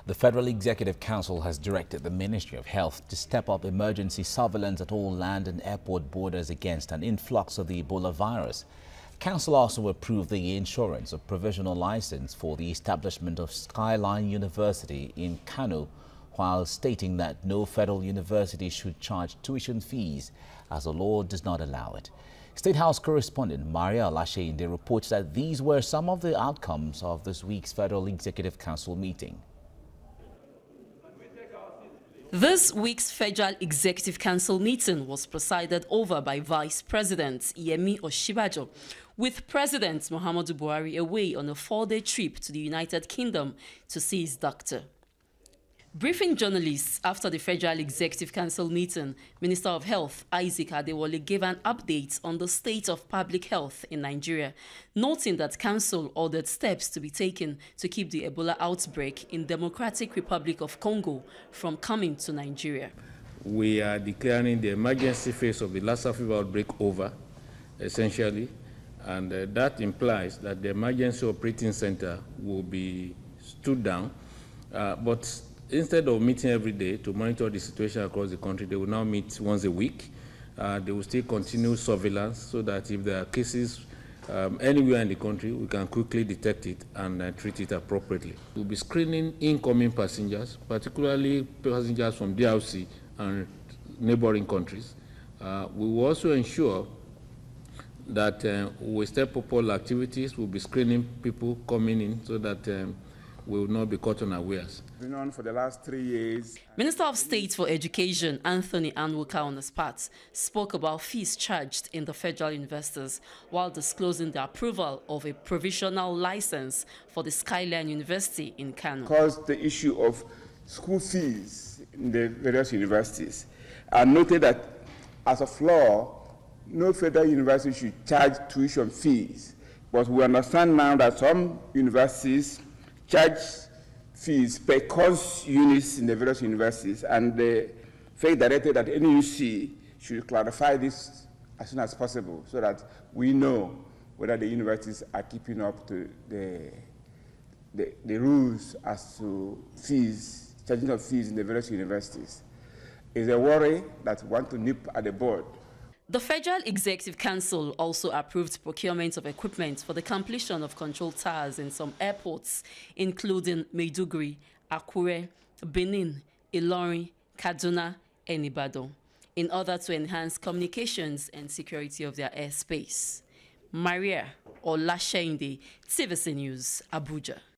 The Federal Executive Council has directed the Ministry of Health to step up emergency surveillance at all land and airport borders against an influx of the Ebola virus. Council also approved the insurance of provisional license for the establishment of Skyline University in Kano, while stating that no federal university should charge tuition fees as the law does not allow it. State House correspondent Maria Olashende reports that these were some of the outcomes of this week's Federal Executive Council meeting. This week's Federal Executive Council meeting was presided over by Vice President Yemi Osinbajo, with President Muhammadu Buhari away on a 4-day trip to the United Kingdom to see his doctor. Briefing journalists after the Federal Executive Council meeting, Minister of Health Isaac Adewale gave an update on the state of public health in Nigeria, noting that Council ordered steps to be taken to keep the Ebola outbreak in Democratic Republic of Congo from coming to Nigeria. We are declaring the emergency phase of the Lassa fever outbreak over, essentially, and that implies that the emergency operating center will be stood down, but instead of meeting every day to monitor the situation across the country, they will now meet once a week. They will still continue surveillance so that if there are cases anywhere in the country, we can quickly detect it and treat it appropriately. We'll be screening incoming passengers, particularly passengers from DRC and neighboring countries. We will also ensure that we step up all activities. We'll be screening people coming in so that we will not be caught unawares. Been on for the last 3 years. Minister of State for Education Anthony Anwoka on the spot spoke about fees charged in the federal universities while disclosing the approval of a provisional license for the Skyline University in Kano. Because the issue of school fees in the various universities, and noted that as of law, no federal university should charge tuition fees. But we understand now that some universities charge fees per course units in the various universities, and the FEC directed that NUC should clarify this as soon as possible so that we know whether the universities are keeping up to the rules as to fees, charging of fees in the various universities. It's a worry that we want to nip at the bud. The Federal Executive Council also approved procurement of equipment for the completion of control towers in some airports, including Maiduguri, Akure, Benin, Ilorin, Kaduna, and Ibadan, in order to enhance communications and security of their airspace. Maria Olashende, TVC News, Abuja.